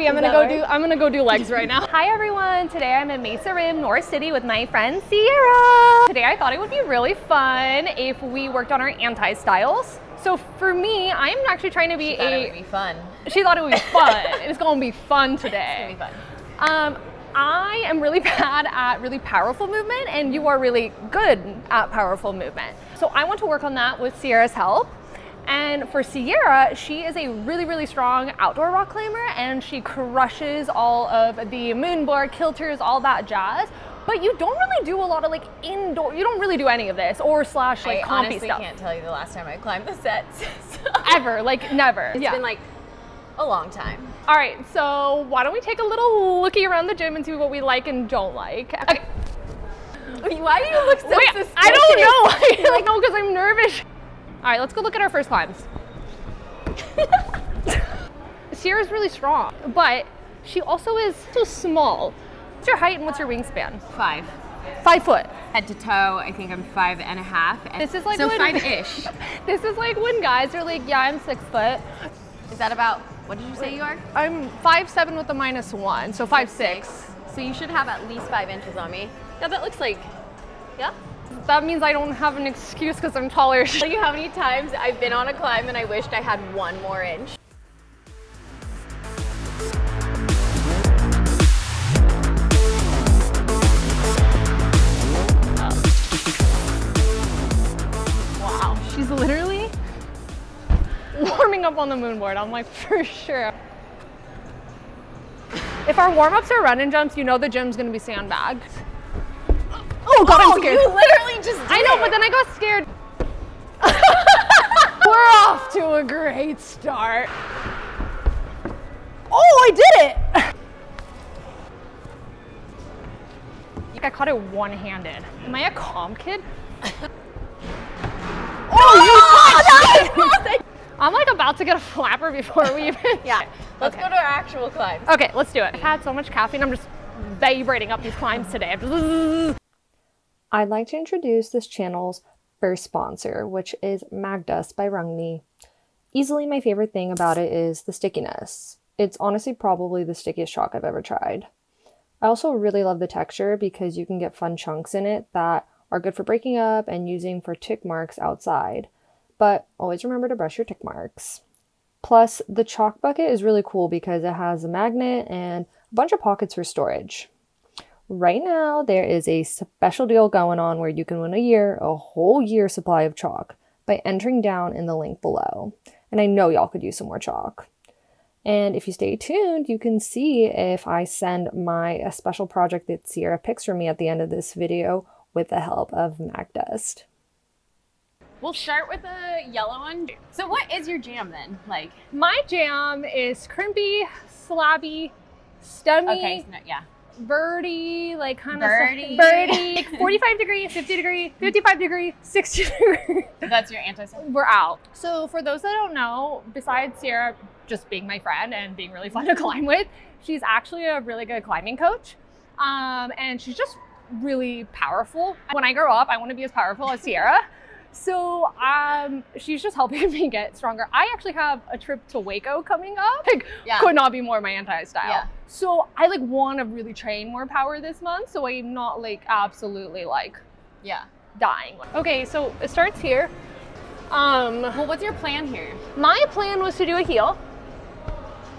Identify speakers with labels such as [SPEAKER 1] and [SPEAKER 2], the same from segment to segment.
[SPEAKER 1] happy. I'm gonna go do legs right now. Hi everyone. Today I'm in Mesa Rim, North City with my friend Sierra. Today I thought it would be really fun if we worked on our anti-styles. So for me, I'm actually trying to be
[SPEAKER 2] She thought it would be fun.
[SPEAKER 1] She thought it would be fun. It's gonna be fun today.
[SPEAKER 2] It's gonna be fun.
[SPEAKER 1] I am really bad at really powerful movement, and you are really good at powerful movement. So I want to work on that with Sierra's help. And for Sierra, she is a really, really strong outdoor rock climber, and she crushes all of the moonboard, kilters, all that jazz. But you don't really do a lot of like indoor, you don't really do any of this, or slash like compy stuff.
[SPEAKER 2] I honestly can't tell you the last time I climbed the sets.
[SPEAKER 1] Ever, like never.
[SPEAKER 2] It's been like a long time.
[SPEAKER 1] All right, so why don't we take a little looky around the gym and see what we like and don't like. Okay.
[SPEAKER 2] Why do you look so suspicious?
[SPEAKER 1] I don't know. I know because I'm nervous. All right, let's go look at our first climbs. Sierra's really strong, but she also is so small. What's your height and what's your wingspan?
[SPEAKER 2] 5.
[SPEAKER 1] 5 foot.
[SPEAKER 2] Head to toe, I think I'm 5.5.
[SPEAKER 1] This is like
[SPEAKER 2] so
[SPEAKER 1] when,
[SPEAKER 2] 5-ish.
[SPEAKER 1] This is like when guys are like, yeah, I'm 6 foot.
[SPEAKER 2] Is that about, what did you say you are?
[SPEAKER 1] I'm 5'7" with a -1, so 5'6".
[SPEAKER 2] So you should have at least 5 inches on me. Yeah, that looks like, yeah.
[SPEAKER 1] That means I don't have an excuse because I'm taller.
[SPEAKER 2] I'll tell you how many times I've been on a climb and I wished I had 1 more inch.
[SPEAKER 1] Wow, she's literally warming up on the moonboard. I'm like, for sure. If our warm-ups are run and jumps, you know the gym's gonna be sandbagged. Oh God, I'm scared.
[SPEAKER 2] You literally just did
[SPEAKER 1] I know,
[SPEAKER 2] it.
[SPEAKER 1] but then I got scared. We're off to a great start. Oh, I did it! I caught it one-handed. Am I a calm kid? Oh, I'm like about to get a flapper before we even.
[SPEAKER 2] Yeah, let's go to our actual climbs.
[SPEAKER 1] Okay, let's do it. I've had so much caffeine, I'm just vibrating up these climbs today. I'd like to introduce this channel's first sponsor, which is Magdust by Rungni. Easily my favorite thing about it is the stickiness. It's honestly probably the stickiest chalk I've ever tried. I also really love the texture because you can get fun chunks in it that are good for breaking up and using for tick marks outside. But always remember to brush your tick marks. Plus, the chalk bucket is really cool because it has a magnet and a bunch of pockets for storage. Right now, there is a special deal going on where you can win a whole year supply of chalk by entering down in the link below. And I know y'all could use some more chalk. And if you stay tuned, you can see if I send a special project that Sierra picks for me at the end of this video with the help of Magdust.
[SPEAKER 2] We'll start with the yellow one. So what is your jam then? Like,
[SPEAKER 1] my jam is crimpy, slabby, stummy.
[SPEAKER 2] Okay, so no, yeah.
[SPEAKER 1] Birdie, like kind of
[SPEAKER 2] birdie,
[SPEAKER 1] 45 degree, 50 degree, 55 degree, 60 degree.
[SPEAKER 2] That's your anti-sub.
[SPEAKER 1] We're out. So for those that don't know, besides Sierra just being my friend and being really fun to climb with, she's actually a really good climbing coach. And she's just really powerful. When I grow up, I want to be as powerful as Sierra. So she's just helping me get stronger. I actually have a trip to Waco coming up. Like, could not be more my anti-style. Yeah. So I like want to really train more power this month, so I'm not like absolutely like dying. Okay, so it starts here.
[SPEAKER 2] Well, what's your plan here?
[SPEAKER 1] My plan was to do a heel.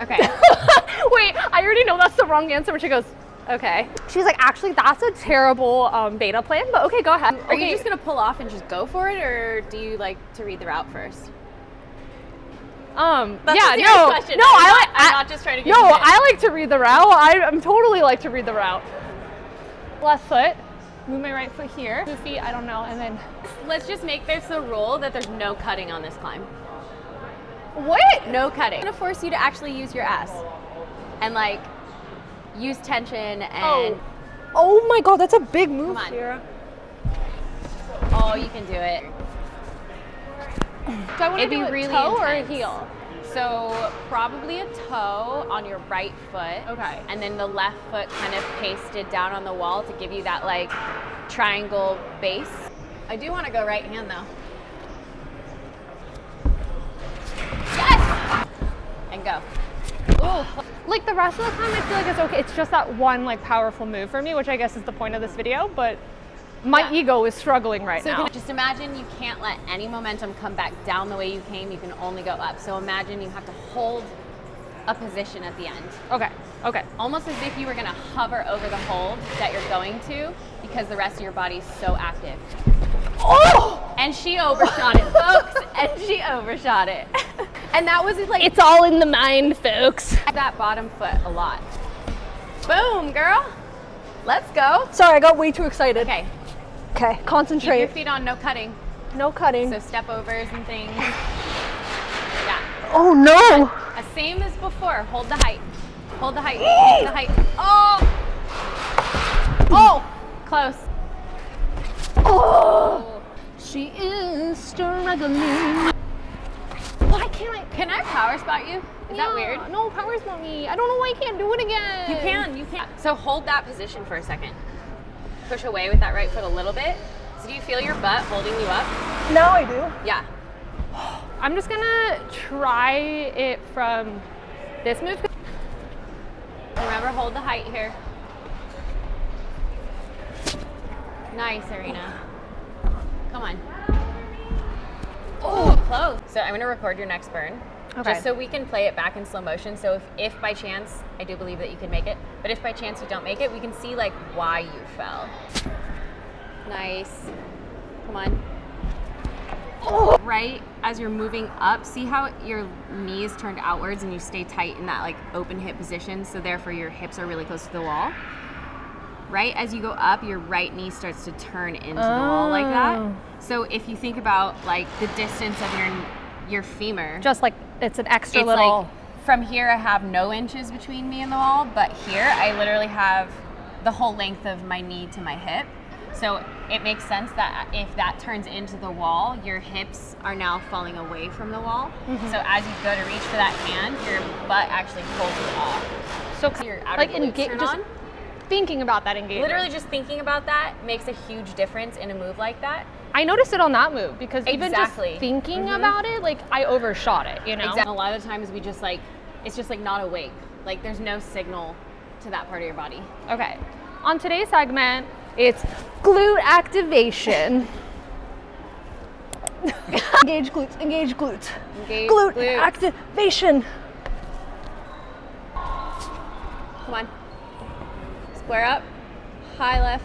[SPEAKER 2] Okay.
[SPEAKER 1] Wait, I already know that's the wrong answer, but she goes, okay. She's like, actually, that's a terrible beta plan, but okay, go ahead.
[SPEAKER 2] Are you just gonna pull off and just go for it, or do you like to read the route first?
[SPEAKER 1] I'm
[SPEAKER 2] not just trying to get
[SPEAKER 1] No, I like to read the route. I'm totally like to read the route. Left foot, move my right foot here. 2 feet, I don't know, and then.
[SPEAKER 2] Let's just make this a rule that there's no cutting on this climb.
[SPEAKER 1] What?
[SPEAKER 2] No cutting. I'm gonna force you to actually use your ass and like use tension and.
[SPEAKER 1] Oh my God, that's a big move, Sierra.
[SPEAKER 2] Oh, you can do it.
[SPEAKER 1] So I want to do a
[SPEAKER 2] really
[SPEAKER 1] toe
[SPEAKER 2] intense.
[SPEAKER 1] or a heel?
[SPEAKER 2] So probably a toe on your right foot.
[SPEAKER 1] Okay.
[SPEAKER 2] And then the left foot kind of pasted down on the wall to give you that like triangle base. I do want to go right hand though. Yes! And go. Ooh.
[SPEAKER 1] Like the rest of the time, I feel like it's okay. It's just that one like powerful move for me, which I guess is the point of this video, but my ego is struggling right now.
[SPEAKER 2] Just imagine you can't let any momentum come back down the way you came. You can only go up. So imagine you have to hold a position at the end.
[SPEAKER 1] Okay, okay.
[SPEAKER 2] Almost as if you were gonna hover over the hold that you're going to, because the rest of your body's so active.
[SPEAKER 1] Oh!
[SPEAKER 2] And she overshot it, folks. And she overshot it. And that was like,
[SPEAKER 1] it's all in the mind, folks.
[SPEAKER 2] That bottom foot a lot. Boom, girl. Let's go.
[SPEAKER 1] Sorry, I got way too excited.
[SPEAKER 2] Okay.
[SPEAKER 1] Okay, concentrate.
[SPEAKER 2] Keep your feet on, no cutting.
[SPEAKER 1] No cutting.
[SPEAKER 2] So step overs and things. Yeah.
[SPEAKER 1] Oh no!
[SPEAKER 2] Same as before. Hold the height. Hold the height. Hold the height. Oh! Oh! Close.
[SPEAKER 1] Oh! She is struggling. Why can't I?
[SPEAKER 2] Can I power spot you? Is that weird?
[SPEAKER 1] No, power spot me. I don't know why I can't do it again.
[SPEAKER 2] You can, you can. So hold that position for a second. Push away with that right foot a little bit. So do you feel your butt holding you up?
[SPEAKER 1] Now I do.
[SPEAKER 2] Yeah.
[SPEAKER 1] I'm just gonna try it from this move.
[SPEAKER 2] Remember, hold the height here. Nice, Arena. Come on. Oh, close. So I'm gonna record your next burn.
[SPEAKER 1] Okay.
[SPEAKER 2] Just so we can play it back in slow motion. So if by chance, I do believe that you can make it, but if by chance you don't make it, we can see like why you fell. Nice. Come on. Oh. Right as you're moving up, see how your knees turned outwards and you stay tight in that like open hip position, so therefore your hips are really close to the wall. Right as you go up, your right knee starts to turn into the wall like that. So if you think about like the distance of your femur,
[SPEAKER 1] just like it's an extra little.
[SPEAKER 2] Like, from here I have no inches between me and the wall, but here I literally have the whole length of my knee to my hip. So it makes sense that if that turns into the wall, your hips are now falling away from the wall. So as you go to reach for that hand, your butt actually pulls it off.
[SPEAKER 1] So
[SPEAKER 2] your outer
[SPEAKER 1] like
[SPEAKER 2] glutes turn on.
[SPEAKER 1] Thinking about that engagement.
[SPEAKER 2] Literally just thinking about that makes a huge difference in a move like that.
[SPEAKER 1] I noticed it on that move because even just thinking about it, like I overshot it, you know?
[SPEAKER 2] Exactly. A lot of times we just like, it's just like not awake. Like there's no signal to that part of your body.
[SPEAKER 1] Okay. On today's segment, it's glute activation. Engage glutes, engage glutes.
[SPEAKER 2] Engage
[SPEAKER 1] glute activation.
[SPEAKER 2] Come on. Square up. High left.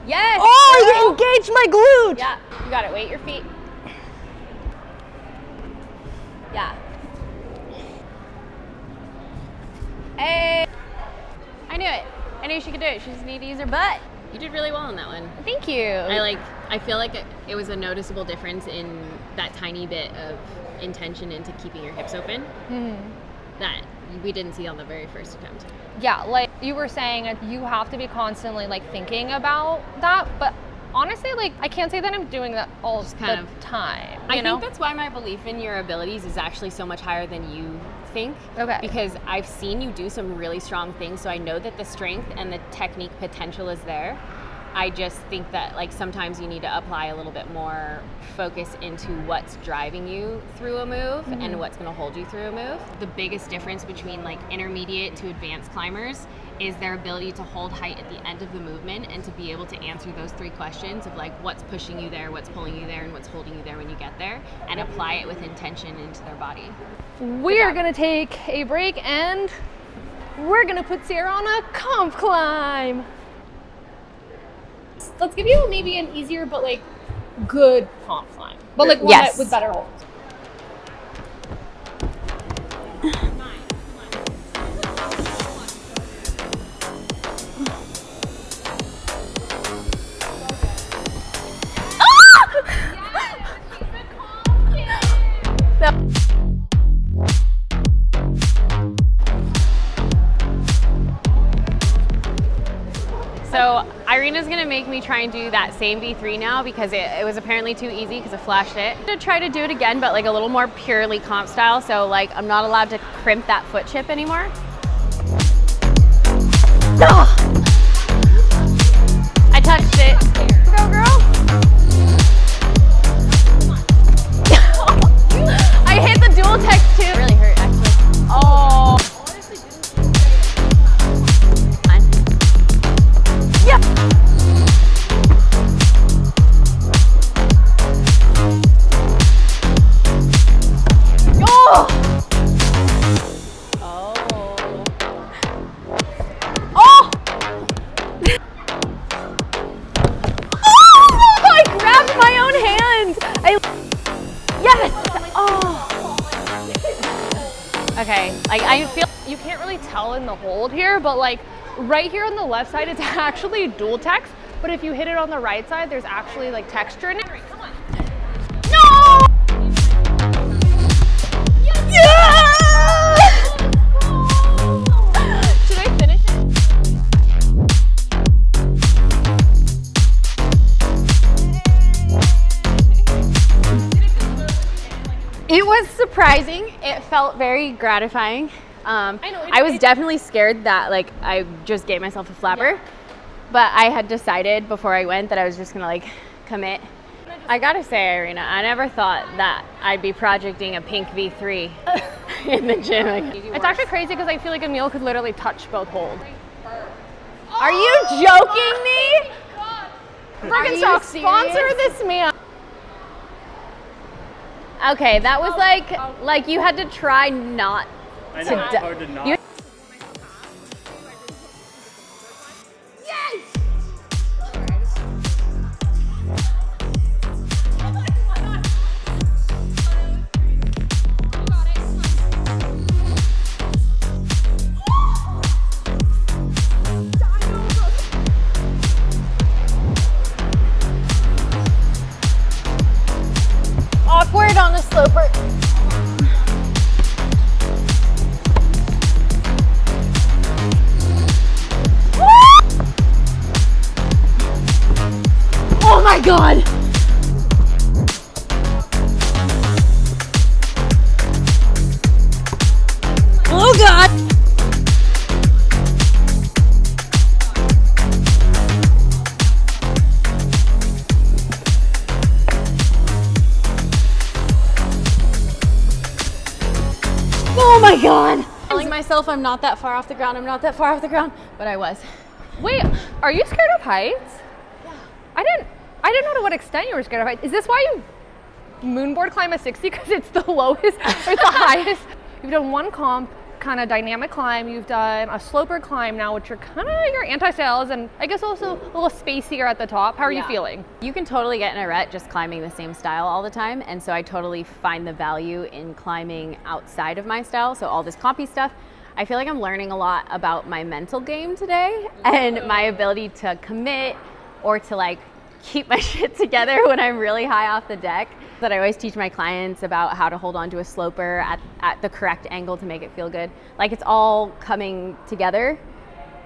[SPEAKER 2] Yes!
[SPEAKER 1] Oh, you engaged my glute!
[SPEAKER 2] Yeah, you got it. Weight your feet. Yeah. Hey! I knew it. I knew she could do it. She just needed to use her butt. You did really well on that one.
[SPEAKER 1] Thank you.
[SPEAKER 2] I feel like it was a noticeable difference in that tiny bit of intention into keeping your hips open that we didn't see on the very first attempt.
[SPEAKER 1] Yeah, like you were saying, you have to be constantly like thinking about that, but honestly, like I can't say that I'm doing that all the time.
[SPEAKER 2] I think that's why my belief in your abilities is actually so much higher than you think.
[SPEAKER 1] Okay.
[SPEAKER 2] Because I've seen you do some really strong things, so I know that the strength and the technique potential is there. I just think that like sometimes you need to apply a little bit more focus into what's driving you through a move and what's going to hold you through a move. The biggest difference between like intermediate to advanced climbers is their ability to hold height at the end of the movement and to be able to answer those three questions of like what's pushing you there, what's pulling you there, and what's holding you there when you get there, and apply it with intention into their body.
[SPEAKER 1] We're going to take a break and we're going to put Sierra on a comp climb. Let's give you maybe an easier but like good comp climb, but like one with better holds.
[SPEAKER 2] So Irina's gonna make me try and do that same V3 now because it was apparently too easy because I flashed it. I'm gonna try to do it again, but like a little more purely comp style. So like I'm not allowed to crimp that foot chip anymore. I touched it. Go girl. I hit the dual text too. It really hurt actually. Oh. Okay, like I feel
[SPEAKER 1] You can't really tell in the hold here, but like right here on the left side, it's actually dual text. But if you hit it on the right side, there's actually like texture in it.
[SPEAKER 2] come on.
[SPEAKER 1] No! Yeah! Should I finish it?
[SPEAKER 2] It was surprising. It felt very gratifying. I was definitely scared that like I just gave myself a flapper, but I had decided before I went that I was just gonna like commit. I gotta say, Irina, I never thought that I'd be projecting a pink V3 in the gym.
[SPEAKER 1] It's actually crazy because I feel like Emil could literally touch both holds.
[SPEAKER 2] Are you joking me?
[SPEAKER 1] Birkenstock, sponsor this man.
[SPEAKER 2] Okay, that was like you had to try not
[SPEAKER 3] I know, it's hard to not.
[SPEAKER 2] Awkward on the sloper. Oh my god! Oh god! Oh my god! Telling myself I'm not that far off the ground, I'm not that far off the ground, but I was.
[SPEAKER 1] Wait, are you scared of heights? Yeah. I didn't know to what extent you were scared of heights. Is this why you moonboard climb a 60? Because it's the lowest, or it's the highest. You've done one comp, kind of dynamic climb. You've done a sloper climb now, which are kind of your anti-styles, and I guess also a little spacier at the top. How are you feeling?
[SPEAKER 2] You can totally get in a rut just climbing the same style all the time, and so I totally find the value in climbing outside of my style. So all this compy stuff, I feel like I'm learning a lot about my mental game today and my ability to commit or to like keep my shit together when I'm really high off the deck. That I always teach my clients about how to hold on to a sloper at the correct angle to make it feel good. Like it's all coming together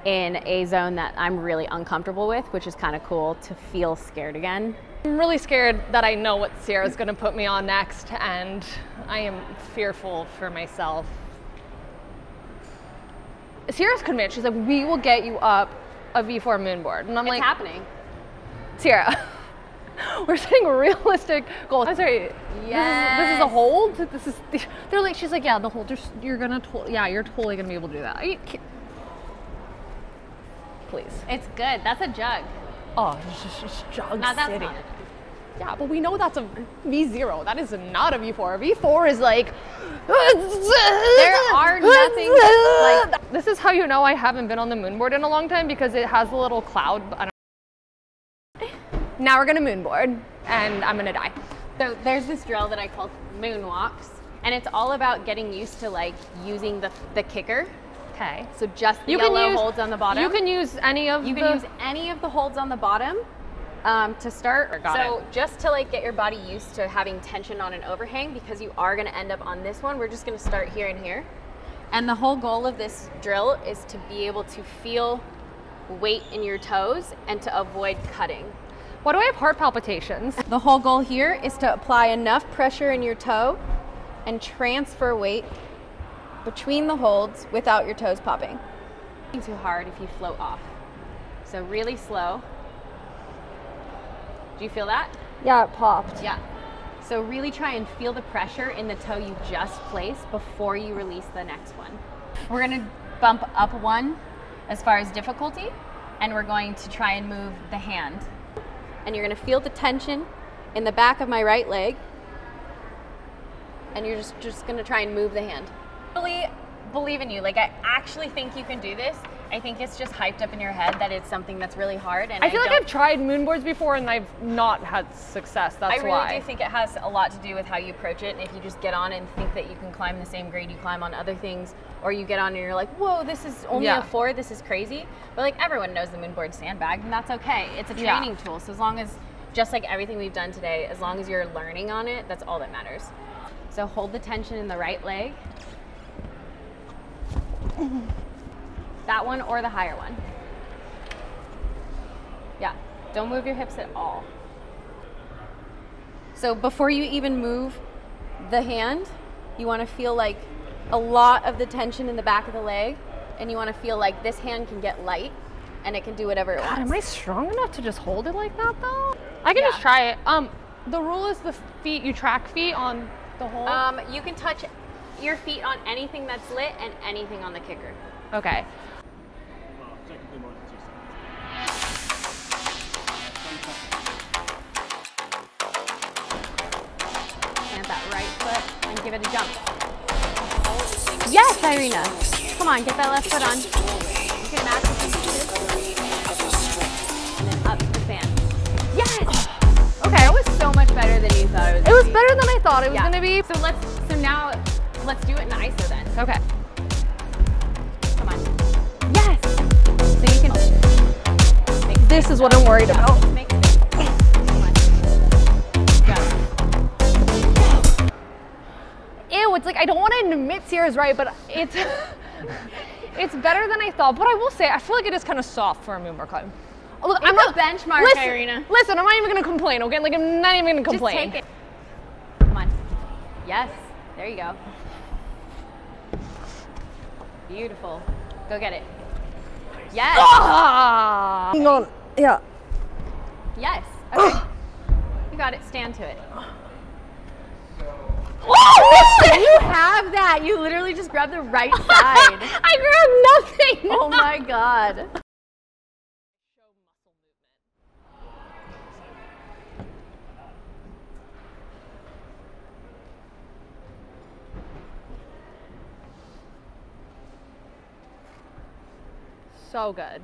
[SPEAKER 2] in a zone that I'm really uncomfortable with, which is kind of cool to feel scared again.
[SPEAKER 1] I'm really scared that I know what Sierra is going to put me on next, and I am fearful for myself. Sierra's convinced. She's like, we will get you up a V4 moonboard. And I'm like,
[SPEAKER 2] it's happening.
[SPEAKER 1] Sierra, we're setting realistic goals. I'm sorry, this is a hold? They're like, she's like, yeah, the hold, you're totally gonna be able to do that. Please.
[SPEAKER 2] It's good, that's a jug.
[SPEAKER 1] Oh, it's just jug
[SPEAKER 2] no, that's
[SPEAKER 1] city.
[SPEAKER 2] Not.
[SPEAKER 1] Yeah, but we know that's a V0. That is not a V4. A V4 is like,
[SPEAKER 2] there are nothing like.
[SPEAKER 1] This is how you know I haven't been on the moonboard in a long time, because it has a little cloud. Now we're gonna moonboard, and I'm gonna die.
[SPEAKER 2] So there's this drill that I call moonwalks, and it's all about getting used to like using the kicker.
[SPEAKER 1] Okay.
[SPEAKER 2] So just the yellow holds on the bottom.
[SPEAKER 1] You can use any of
[SPEAKER 2] the holds on the bottom to start. Just to like get your body used to having tension on an overhang, because you are gonna end up on this one. We're just gonna start here and here. And the whole goal of this drill is to be able to feel weight in your toes and to avoid cutting.
[SPEAKER 1] Why do I have heart palpitations?
[SPEAKER 2] The whole goal here is to apply enough pressure in your toe and transfer weight between the holds without your toes popping. Too hard if you float off. So really slow. Do you feel that?
[SPEAKER 1] Yeah, it popped.
[SPEAKER 2] Yeah. So really try and feel the pressure in the toe you just placed before you release the next one. We're gonna bump up one as far as difficulty, and we're going to try and move the hand. And you're gonna feel the tension in the back of my right leg, and you're just gonna try and move the hand. I really believe in you. Like, I actually think you can do this, I think it's just hyped up in your head that it's something that's really hard. And
[SPEAKER 1] I feel like I've tried moon boards before and I've not had success. That's why.
[SPEAKER 2] I really do think it has a lot to do with how you approach it. And if you just get on and think that you can climb the same grade you climb on other things, or you get on and you're like, whoa, this is only a 4, this is crazy. But like everyone knows the moon board sandbag, and that's okay. It's a training tool. So as long as, just like everything we've done today, as long as you're learning on it, that's all that matters. So hold the tension in the right leg. That one or the higher one. Yeah, don't move your hips at all. So before you even move the hand, you want to feel like a lot of the tension in the back of the leg, and you want to feel like this hand can get light and it can do whatever it wants.
[SPEAKER 1] Am I strong enough to just hold it like that though? I can just try it. The rule is the feet, you track feet on the hole?
[SPEAKER 2] You can touch your feet on anything that's lit and anything on the kicker.
[SPEAKER 1] Okay.
[SPEAKER 2] Plant that right foot and give it a jump. Yes, Irina. Come on, get that left foot on. You can imagine and then up to the fan. Yes! Okay, that was so much better than you thought it was.
[SPEAKER 1] It was better than I thought it was gonna be.
[SPEAKER 2] So now let's do it nicer then.
[SPEAKER 1] Okay.
[SPEAKER 2] Come on. Yes! So you can
[SPEAKER 1] this is what I'm worried about.
[SPEAKER 2] Make it. Come on. Go.
[SPEAKER 1] Ew, it's like I don't want to admit Sierra's right, but it's it's better than I thought. But I will say, I feel like it is kind of soft for a moonboard climb. Look,
[SPEAKER 2] I'm not benchmark, Irina.
[SPEAKER 1] Listen, I'm not even gonna complain, okay? Like I'm not even gonna complain.
[SPEAKER 2] Just take it. Come on. Yes. There you go. Beautiful. Go get it. Yes.
[SPEAKER 1] Ah! Hang on. Yeah.
[SPEAKER 2] Yes. Okay. You got it. Stand to it.
[SPEAKER 1] Oh,
[SPEAKER 2] you have that. You literally just grabbed the right side.
[SPEAKER 1] I grabbed nothing.
[SPEAKER 2] Oh my God.
[SPEAKER 1] So good.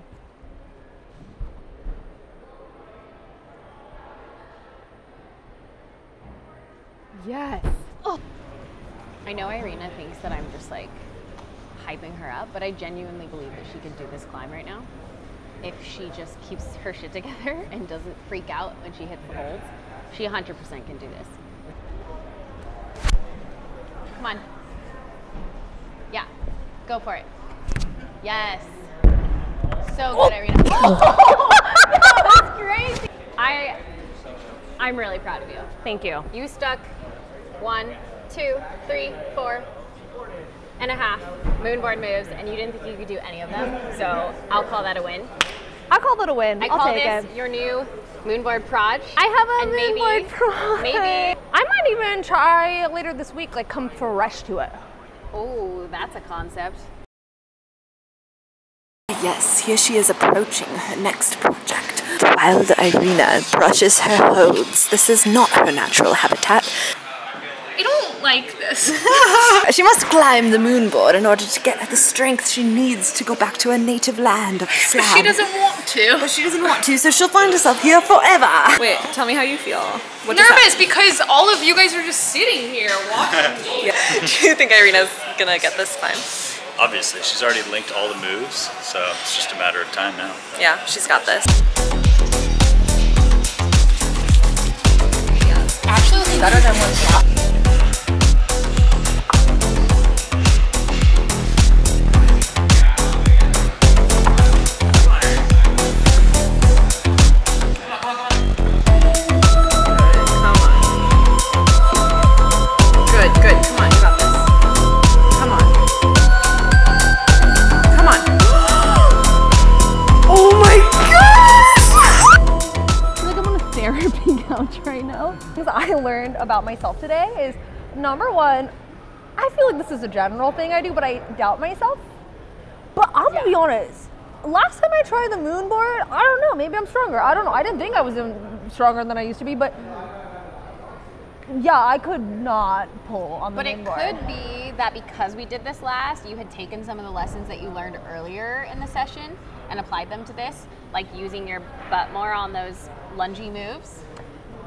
[SPEAKER 1] Yes. Oh.
[SPEAKER 2] I know Irina thinks that I'm just like hyping her up, but I genuinely believe that she could do this climb right now. If she just keeps her shit together and doesn't freak out when she hits the holds, she 100% can do this. Come on. Yeah, go for it. Yes. So good, Irina. That was crazy. I'm really proud of you.
[SPEAKER 1] Thank you.
[SPEAKER 2] You stuck 1, 2, 3, 4 and a half moonboard moves, and you didn't think you could do any of them. So I'll call that a win.
[SPEAKER 1] I'll call that a win.
[SPEAKER 2] I call this your new moonboard proj.
[SPEAKER 1] I have a moonboard proj.
[SPEAKER 2] Maybe
[SPEAKER 1] I might even try later this week, like come fresh to it.
[SPEAKER 2] Oh, that's a concept.
[SPEAKER 4] Yes, here she is approaching her next project. Wild Irina brushes her holds. This is not her natural habitat.
[SPEAKER 5] I don't like this.
[SPEAKER 4] She must climb the moonboard in order to get the strength she needs to go back to her native land of Slab.
[SPEAKER 5] But she doesn't want to.
[SPEAKER 4] But she doesn't want to, so she'll find herself here forever.
[SPEAKER 6] Wait, tell me how you feel.
[SPEAKER 5] Nervous because all of you guys are just sitting here watching me.
[SPEAKER 6] Do you think Irina's gonna get this climb?
[SPEAKER 3] Obviously, she's already linked all the moves, so it's just a matter of time now.
[SPEAKER 6] Yeah, she's got this.
[SPEAKER 5] Actually, looking better than one shot.
[SPEAKER 1] Right now, because I learned about myself today is number one, I feel like this is a general thing I do, but I doubt myself. But I'm gonna be honest, last time I tried the moon board, I don't know, maybe I'm stronger. I don't know. I didn't think I was stronger than I used to be, but Yeah, I could not pull on the
[SPEAKER 2] But
[SPEAKER 1] main
[SPEAKER 2] it
[SPEAKER 1] board.
[SPEAKER 2] could be that because we did this last, you had taken some of the lessons that you learned earlier in the session and applied them to this, like using your butt more on those lungy moves.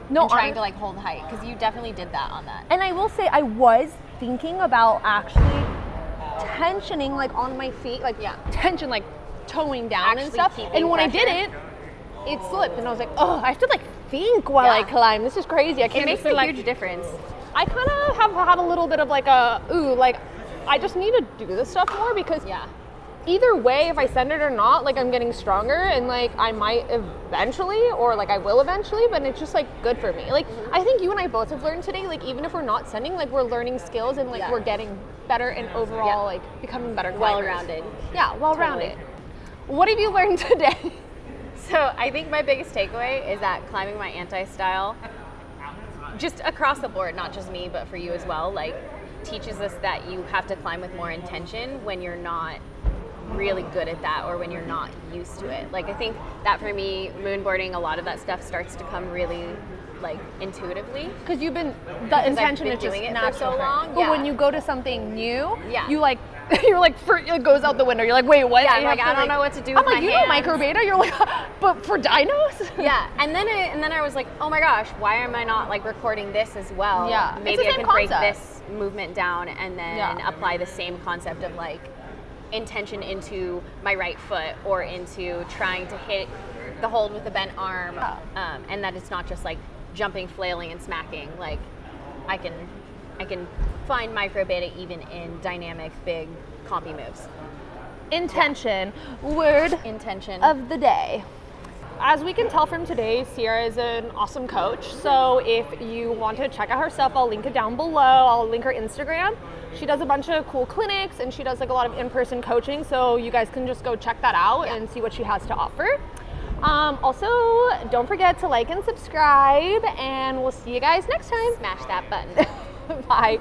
[SPEAKER 1] No,
[SPEAKER 2] and trying to like hold height, because you definitely did that on that.
[SPEAKER 1] And I will say, I was thinking about actually tensioning like on my feet, like tension, like toeing down and stuff. And when I did it, it slipped, and I was like, oh, I have to like think while I climb. This is crazy. I can't.
[SPEAKER 2] It makes
[SPEAKER 1] just
[SPEAKER 2] a
[SPEAKER 1] like,
[SPEAKER 2] huge difference.
[SPEAKER 1] I kind of have had a little bit of like a like I just need to do this stuff more, because either way, if I send it or not, like I'm getting stronger, and like I might eventually, or like I will eventually, but it's just like good for me. Like I think you and I both have learned today, like even if we're not sending, like we're learning skills, and like we're getting better and overall like becoming better climbers.
[SPEAKER 2] Well-rounded.
[SPEAKER 1] Yeah, well-rounded. What have you learned today?
[SPEAKER 2] So I think my biggest takeaway is that climbing my anti-style, just across the board, not just me, but for you as well, like teaches us that you have to climb with more intention when you're not really good at that, or when you're not used to it. Like I think that for me, moonboarding, a lot of that stuff starts to come really like intuitively.
[SPEAKER 1] Because you've been, the intention is just
[SPEAKER 2] doing it
[SPEAKER 1] natural
[SPEAKER 2] for so long.
[SPEAKER 1] But when you go to something new,
[SPEAKER 2] Yeah.
[SPEAKER 1] you like, you're like, it goes out the window. You're like, wait, what?
[SPEAKER 2] Yeah,
[SPEAKER 1] And you
[SPEAKER 2] like,
[SPEAKER 1] have to,
[SPEAKER 2] I don't know what to do
[SPEAKER 1] I'm
[SPEAKER 2] with
[SPEAKER 1] like,
[SPEAKER 2] my
[SPEAKER 1] you know
[SPEAKER 2] hands.
[SPEAKER 1] microbeta? You're like, but for dinos?
[SPEAKER 2] Yeah, and then I was like, oh my gosh, why am I not like recording this as well?
[SPEAKER 1] Yeah, it's
[SPEAKER 2] Maybe
[SPEAKER 1] the
[SPEAKER 2] I
[SPEAKER 1] same
[SPEAKER 2] can break
[SPEAKER 1] concept.
[SPEAKER 2] this movement down and then apply the same concept of like intention into my right foot, or into trying to hit the hold with a bent arm, and that it's not just like jumping, flailing, and smacking. Like I can find micro beta even in dynamic, big, compy moves.
[SPEAKER 1] Intention, word
[SPEAKER 2] Intention.
[SPEAKER 1] of the day. As we can tell from today, Sierra is an awesome coach. So if you want to check out her stuff, I'll link it down below. I'll link her Instagram. She does a bunch of cool clinics, and she does like a lot of in-person coaching. So you guys can just go check that out and see what she has to offer. Also, don't forget to like and subscribe, and we'll see you guys next time.
[SPEAKER 2] Smash that button.
[SPEAKER 1] Bye.